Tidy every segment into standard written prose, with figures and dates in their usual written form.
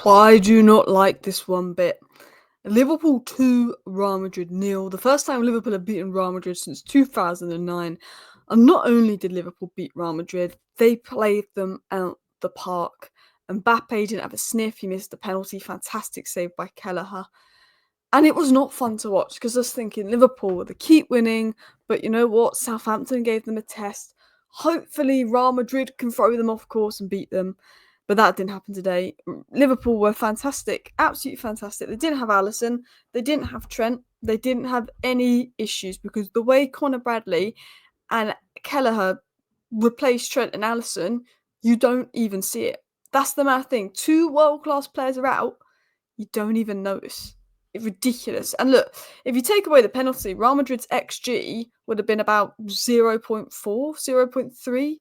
I do not like this one bit. Liverpool 2, Real Madrid 0. The first time Liverpool have beaten Real Madrid since 2009. And not only did Liverpool beat Real Madrid, they played them out the park. Mbappe didn't have a sniff. He missed the penalty. Fantastic save by Kelleher. And it was not fun to watch because I was thinking Liverpool, they keep winning. But you know what? Southampton gave them a test. Hopefully Real Madrid can throw them off course and beat them. But that didn't happen today. Liverpool were fantastic, absolutely fantastic. They didn't have Alisson, they didn't have Trent, they didn't have any issues because the way Conor Bradley and Kelleher replaced Trent and Alisson, you don't even see it. That's the mad thing. 2 world-class players are out, you don't even notice. It's ridiculous. And look, if you take away the penalty, Real Madrid's XG would have been about 0.4, 0.3.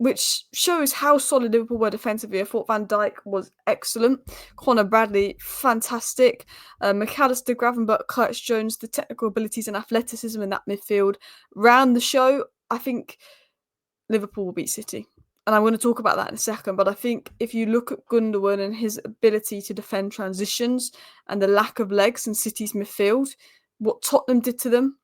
Which shows how solid Liverpool were defensively. I thought Van Dijk was excellent. Conor Bradley, fantastic. Mac Allister, Gravenberch, Curtis Jones, the technical abilities and athleticism in that midfield. Round the show, I think Liverpool will beat City. And I'm going to talk about that in a second. But I think if you look at Gundogan and his ability to defend transitions and the lack of legs in City's midfield, what Tottenham did to them,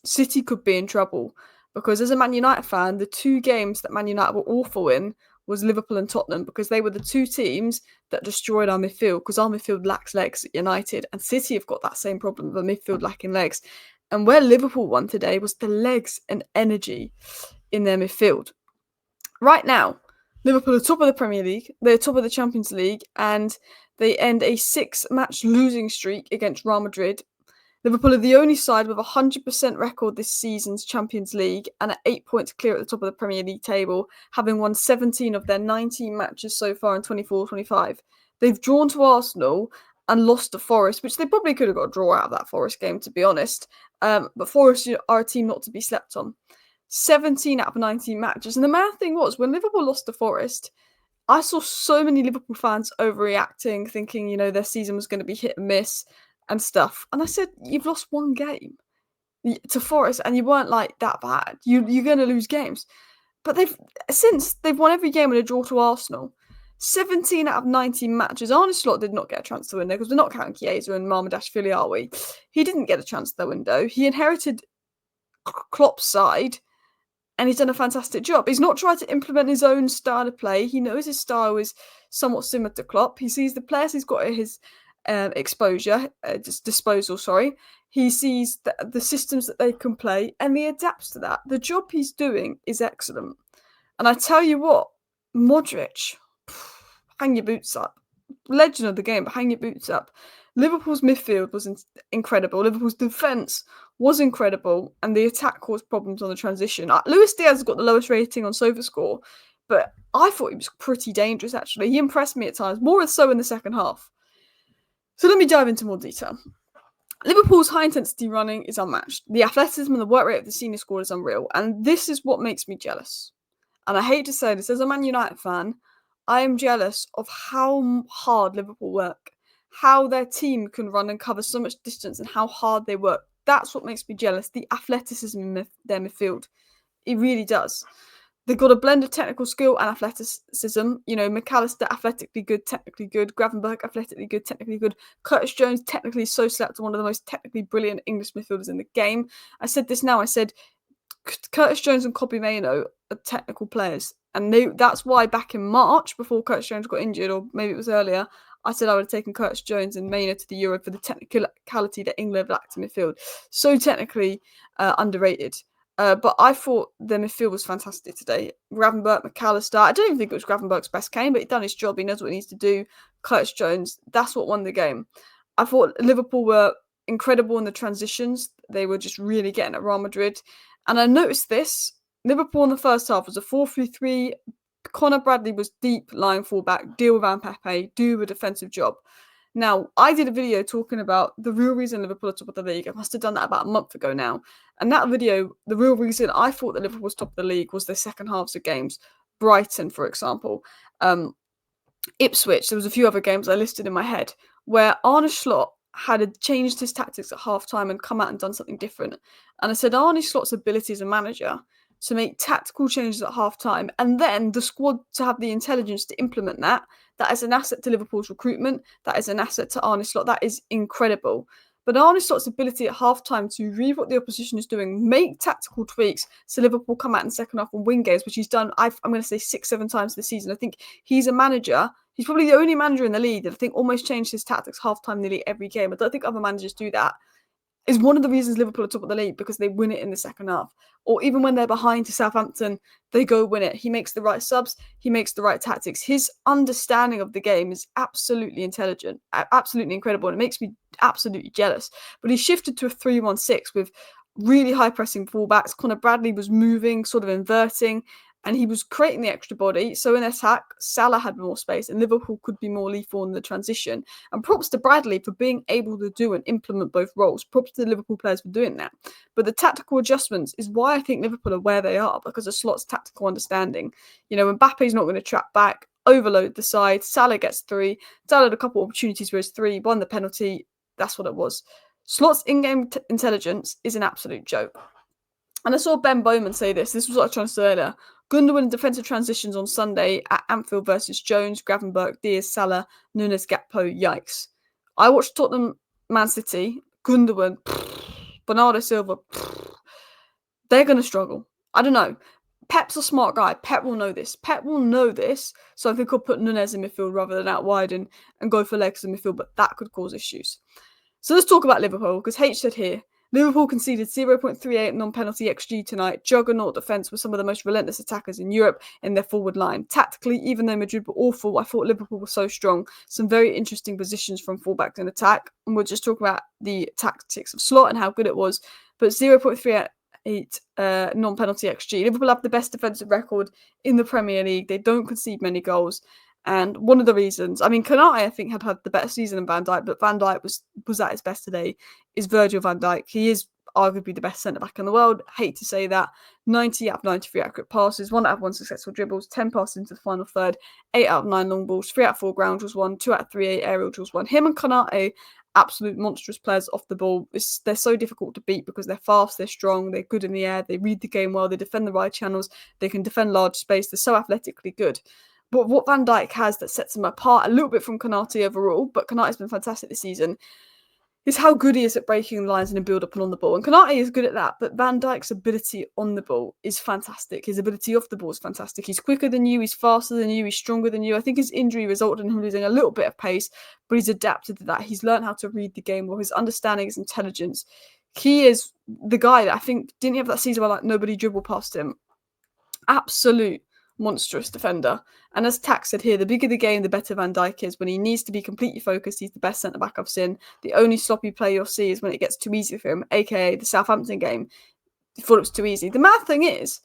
City could be in trouble. Because as a Man United fan, the 2 games that Man United were awful in was Liverpool and Tottenham because they were the 2 teams that destroyed our midfield because our midfield lacks legs at United and City have got that same problem of a midfield lacking legs. And where Liverpool won today was the legs and energy in their midfield. Right now, Liverpool are top of the Premier League, they're top of the Champions League and they end a 6-match losing streak against Real Madrid. Liverpool are the only side with a 100% record this season's Champions League and are 8 points clear at the top of the Premier League table, having won 17 of their 19 matches so far in 24-25. They've drawn to Arsenal and lost to Forest, which they probably could have got a draw out of that Forest game, to be honest. But Forest are a team not to be slept on. 17 out of 19 matches. And the mad thing was, when Liverpool lost to Forest, I saw so many Liverpool fans overreacting, thinking, their season was going to be hit and miss and stuff. And I said, you've lost 1 game to Forest and you weren't like that bad. You're going to lose games. But they've won every game in a draw to Arsenal. 17 out of 19 matches. Arne Slot did not get a transfer window because we're not counting Chiesa and Marmadashvili, are we? He didn't get a transfer window. He inherited Klopp's side and he's done a fantastic job. He's not tried to implement his own style of play. He knows his style is somewhat similar to Klopp. He sees the players he's got at his disposal. He sees the systems that they can play and he adapts to that. The job he's doing is excellent. And I tell you what, Modric, hang your boots up. Legend of the game, but hang your boots up. Liverpool's midfield was incredible. Liverpool's defence was incredible and the attack caused problems on the transition. Luis Diaz has got the lowest rating on SofaScore, but I thought he was pretty dangerous actually. He impressed me at times, more so in the second half. So let me dive into more detail. Liverpool's high-intensity running is unmatched. The athleticism and the work rate of the senior squad is unreal. And this is what makes me jealous. And I hate to say this, as a Man United fan, I am jealous of how hard Liverpool work. How their team can run and cover so much distance and how hard they work. That's what makes me jealous. The athleticism in their midfield. It really does. They've got a blend of technical skill and athleticism. Mac Allister, athletically good, technically good. Gravenberch, athletically good, technically good. Curtis Jones, technically so slept, one of the most technically brilliant English midfielders in the game. I said this now. I said Curtis Jones and Kobbie Mainoo are technical players. And that's why back in March, before Curtis Jones got injured, or maybe it was earlier, I said I would have taken Curtis Jones and Mainoo to the Euro for the technicality that England lacked in midfield. So technically underrated. But I thought the midfield was fantastic today. Gravenberch, Mac Allister. I don't even think it was Gravenberch's best game, but he'd done his job. He knows what he needs to do. Curtis Jones, that's what won the game. I thought Liverpool were incredible in the transitions. They were just really getting at Real Madrid. And I noticed this. Liverpool in the first half was a 4-3-3. Conor Bradley was deep lying fullback. Deal with Mbappe. Do a defensive job. Now, I did a video talking about the real reason Liverpool are top of the league. I must have done that about a month ago now. And that video, the real reason I thought that Liverpool was top of the league was their second halves of games. Brighton, for example. Ipswich, there was a few other games I listed in my head where Arne Slot had changed his tactics at half-time and come out and done something different. And I said Arne Slot's ability as a manager to make tactical changes at half-time and then the squad to have the intelligence to implement that, That is an asset to Liverpool's recruitment. That is an asset to Arne Slot. That is incredible. But Arne Slot's ability at half-time to read what the opposition is doing, make tactical tweaks so Liverpool come out in the second half and win games, which he's done, I'm going to say 6-7 times this season. I think he's a manager. He's probably the only manager in the league that I think almost changed his tactics half-time nearly every game. I don't think other managers do that. Is one of the reasons Liverpool are top of the league, because they win it in the second half. Or even when they're behind to Southampton, they go win it. He makes the right subs. He makes the right tactics. His understanding of the game is absolutely intelligent, absolutely incredible, and it makes me absolutely jealous. But he shifted to a 3-1-6 with really high pressing fullbacks. Conor Bradley was moving, sort of inverting, and he was creating the extra body. So in attack, Salah had more space and Liverpool could be more lethal in the transition. And props to Bradley for being able to do and implement both roles. Props to the Liverpool players for doing that. But the tactical adjustments is why I think Liverpool are where they are, because of Slot's tactical understanding. You know, Mbappe's not going to track back, overload the side. Salah gets 3. Salah had a couple of opportunities where it's 3, won the penalty. That's what it was. Slot's in-game intelligence is an absolute joke. And I saw Ben Bowman say this. This was what I was trying to say earlier. Gundogan in defensive transitions on Sunday at Anfield versus Jones, Gravenberch, Diaz, Salah, Nunes, Gakpo. Yikes. I watched Tottenham, Man City, Gundogan, Bernardo Silva. They're going to struggle. I don't know. Pep's a smart guy. Pep will know this. So I think I'll put Nunes in midfield rather than out wide and go for legs in midfield, but that could cause issues. So let's talk about Liverpool, because H said here, Liverpool conceded 0.38 non-penalty XG tonight. Juggernaut defence with some of the most relentless attackers in Europe in their forward line. Tactically, even though Madrid were awful, I thought Liverpool was so strong. Some very interesting positions from fullbacks in attack. And we'll just talk about the tactics of Slot and how good it was. But 0.38 non-penalty XG. Liverpool have the best defensive record in the Premier League. They don't concede many goals. And one of the reasons, I mean, Konate, I think, had the better season than Van Dijk, but Van Dijk was at his best today, is Virgil van Dijk. He is arguably the best centre-back in the world. Hate to say that. 90 out of 93 accurate passes, 1 out of 1 successful dribbles, 10 passes into the final third, 8 out of 9 long balls, 3 out of 4 ground drills won, 2 out of 3 aerial drills won. Him and Konate, absolute monstrous players off the ball. They're so difficult to beat because they're fast, they're strong, they're good in the air, they read the game well, they defend the right channels, they can defend large space, they're so athletically good. But what Van Dijk has that sets him apart a little bit from Konate overall, but Konate's been fantastic this season, is how good he is at breaking the lines in a build-up and on the ball. And Konate is good at that, but Van Dijk's ability on the ball is fantastic. His ability off the ball is fantastic. He's quicker than you, he's faster than you, he's stronger than you. I think his injury resulted in him losing a little bit of pace, but he's adapted to that. He's learned how to read the game well. His understanding, his intelligence. He is the guy that I think, didn't he have that season where like nobody dribbled past him? Absolute monstrous defender. And as Tack said here, the bigger the game, the better Van Dijk is. When he needs to be completely focused, he's the best centre-back I've seen. The only sloppy play you'll see is when it gets too easy for him, aka the Southampton game. He thought it was too easy. The mad thing is,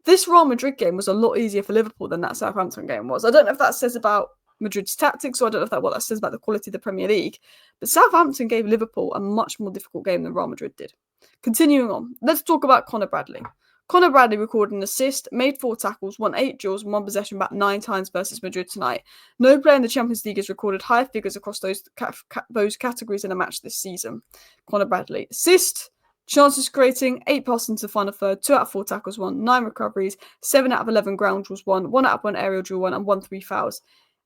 this Real Madrid game was a lot easier for Liverpool than that Southampton game was. I don't know if that says about Madrid's tactics, or I don't know if what that says about the quality of the Premier League, but Southampton gave Liverpool a much more difficult game than Real Madrid did. Continuing on, let's talk about Conor Bradley. Conor Bradley recorded an assist, made 4 tackles, won 8 duels, and won possession about 9 times versus Madrid tonight. No player in the Champions League has recorded higher figures across those categories in a match this season. Conor Bradley. Assist, chances creating, 8 passes into the final third, 2 out of 4 tackles won, 9 recoveries, 7 out of 11 ground duels won, 1 out of 1 aerial duel won, and 1 3 fouls.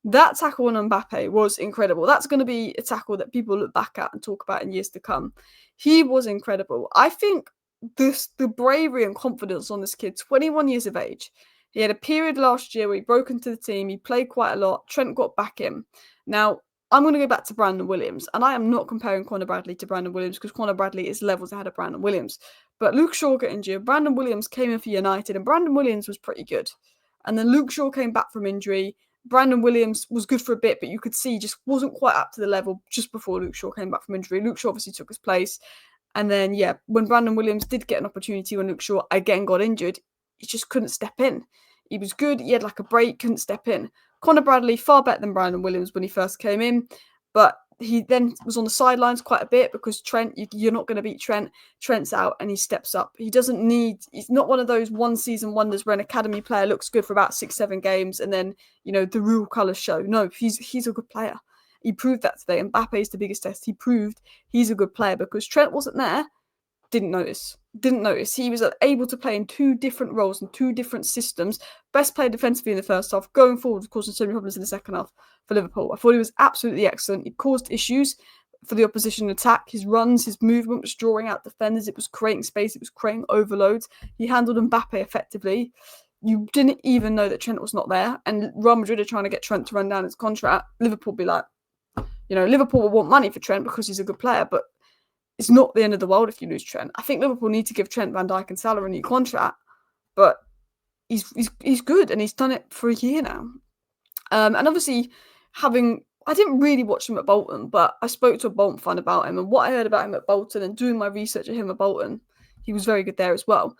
That tackle on Mbappe was incredible. That's going to be a tackle that people look back at and talk about in years to come. He was incredible. I think the bravery and confidence on this kid, 21 years of age. He had a period last year where he broke into the team. He played quite a lot. Trent got back in. Now, I'm going to go back to Brandon Williams, and I am not comparing Conor Bradley to Brandon Williams because Conor Bradley is levels ahead of Brandon Williams. But Luke Shaw got injured. Brandon Williams came in for United, and Brandon Williams was pretty good. And then Luke Shaw came back from injury. Brandon Williams was good for a bit, but you could see he just wasn't quite up to the level just before Luke Shaw came back from injury. Luke Shaw obviously took his place. And then, when Brandon Williams did get an opportunity when Luke Shaw again got injured, he just couldn't step in. He was good. He had like a break, couldn't step in. Conor Bradley, far better than Brandon Williams when he first came in. But he then was on the sidelines quite a bit because Trent, you're not going to beat Trent. Trent's out and he steps up. He's not one of those one-season wonders where an academy player looks good for about 6-7 games and then, the real colours show. No, he's a good player. He proved that today. Mbappe is the biggest test. He proved he's a good player because Trent wasn't there, didn't notice. didn't notice. He was able to play in 2 different roles and 2 different systems. Best player defensively in the first half, going forward, causing so many problems in the second half for Liverpool. I thought he was absolutely excellent. He caused issues for the opposition attack. His runs, his movement was drawing out defenders. It was creating space. It was creating overloads. He handled Mbappe effectively. You didn't even know that Trent was not there. And Real Madrid are trying to get Trent to run down his contract. Liverpool be like, Liverpool will want money for Trent because he's a good player, but it's not the end of the world if you lose Trent. I think Liverpool need to give Trent, Van Dijk and Salah a new contract, but he's good and he's done it for a year now. And obviously, I didn't really watch him at Bolton, but I spoke to a Bolton fan about him, and what I heard about him at Bolton and doing my research at him at Bolton, he was very good there as well.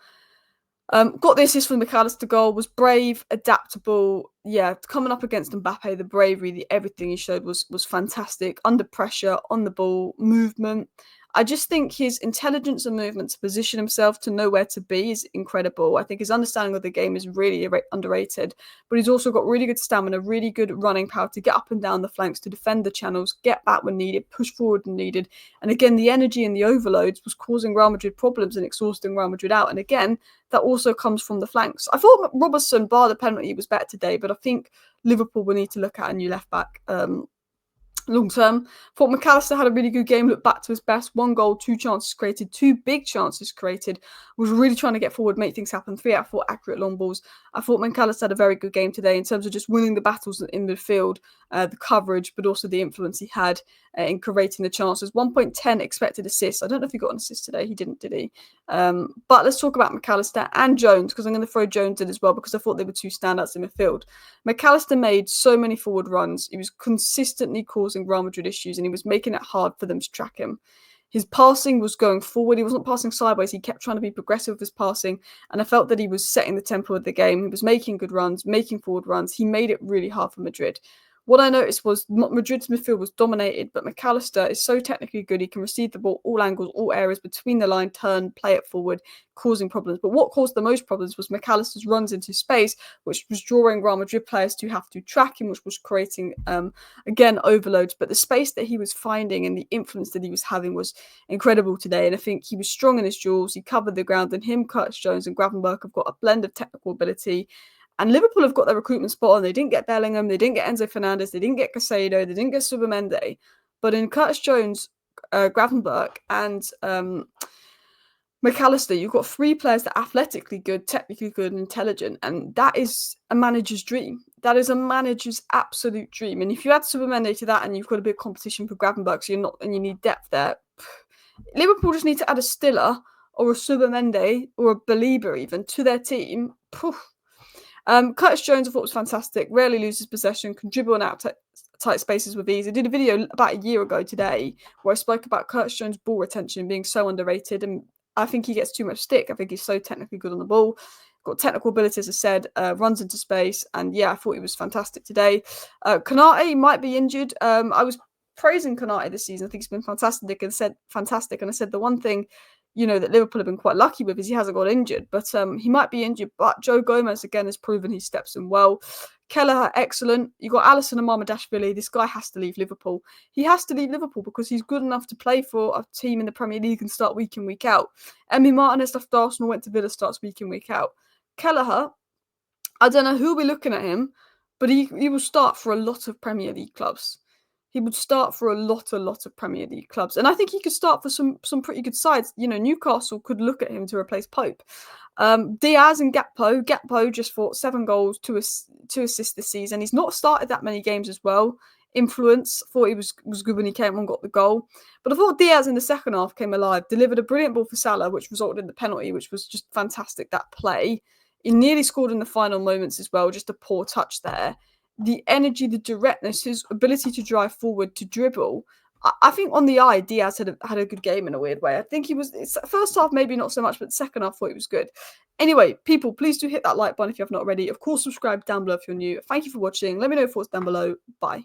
Got the assist from the Mac Allister goal, was brave, adaptable. Yeah, coming up against Mbappe, the bravery, everything he showed was fantastic. Under pressure, on the ball, movement. I just think his intelligence and movement to position himself, to know where to be, is incredible. I think his understanding of the game is really underrated, but he's also got really good stamina, really good running power to get up and down the flanks, to defend the channels, get back when needed, push forward when needed. And again, the energy and the overloads was causing Real Madrid problems and exhausting Real Madrid out. And again, that also comes from the flanks. I thought Robertson, bar the penalty, was better today, but I think Liverpool will need to look at a new left back long term. Thought Mac Allister had a really good game, looked back to his best. 1 goal, 2 chances created, 2 big chances created. Was really trying to get forward, make things happen. 3 out of 4 accurate long balls. I thought Mac Allister had a very good game today in terms of just winning the battles in midfield, the coverage, but also the influence he had in creating the chances. 1.10 expected assists. I don't know if he got an assist today. He didn't, did he? But let's talk about Mac Allister and Jones, because I'm going to throw Jones in as well, because I thought they were 2 standouts in midfield. Mac Allister made so many forward runs. He was consistently causing Real Madrid issues, and he was making it hard for them to track him. His passing was going forward. He wasn't passing sideways. He kept trying to be progressive with his passing, and I felt that he was setting the tempo of the game. He was making good runs, making forward runs. He made it really hard for Madrid. What I noticed was Madrid's midfield was dominated, but Mac Allister is so technically good. He can receive the ball all angles, all areas, between the line, turn, play it forward, causing problems. But what caused the most problems was Mac Allister's runs into space, which was drawing Real Madrid players to have to track him, which was creating, again, overloads. But the space that he was finding and the influence that he was having was incredible today. And I think he was strong in his duels. He covered the ground, and him, Curtis Jones and Gravenberch have got a blend of technical ability. And Liverpool have got their recruitment spot on. They didn't get Bellingham, they didn't get Enzo Fernandez, they didn't get Caicedo, they didn't get Subamende. But in Curtis Jones, Gravenberch, and Mac Allister, you've got 3 players that are athletically good, technically good, and intelligent. And that is a manager's dream. That is a manager's absolute dream. And if you add Subamende to that, and you've got a big competition for Gravenberch, and you need depth there, Liverpool just need to add a Stiller or a Subamende or a Belieber even to their team. Curtis Jones, I thought, was fantastic. Rarely loses possession, can dribble and out tight spaces with ease. I did a video about a year ago today where I spoke about Curtis Jones' ball retention being so underrated, and I think he gets too much stick. I think he's so technically good on the ball. Got technical ability, as I said, runs into space, and yeah, I thought he was fantastic today. Konate might be injured. I was praising Konate this season. I think he's been fantastic, and I said the one thing that Liverpool have been quite lucky with is he hasn't got injured, but he might be injured. But Joe Gomez, again, has proven he steps in well. Kelleher, excellent. You got Alisson and Mamardashvili. This guy has to leave Liverpool. He has to leave Liverpool because he's good enough to play for a team in the Premier League and start week in, week out. Emi Martinez left Arsenal, went to Villa, starts week in, week out. Kelleher, I don't know who'll be looking at him, but he will start for a lot of Premier League clubs. He would start for a lot of Premier League clubs. And I think he could start for some pretty good sides. Newcastle could look at him to replace Pope. Diaz and Gakpo. Gakpo just fought 7 goals, 2 assists this season. He's not started that many games as well. Influence, thought he was good when he came on, got the goal. But I thought Diaz in the second half came alive, delivered a brilliant ball for Salah, which resulted in the penalty, which was just fantastic, that play. He nearly scored in the final moments as well, just a poor touch there. The energy, the directness, his ability to drive forward, to dribble. I think on the eye, Diaz had a good game in a weird way. I think first half, maybe not so much, but second half, I thought he was good. Anyway, people, please do hit that like button if you have not already. Of course, subscribe down below if you're new. Thank you for watching. Let me know your thoughts down below. Bye.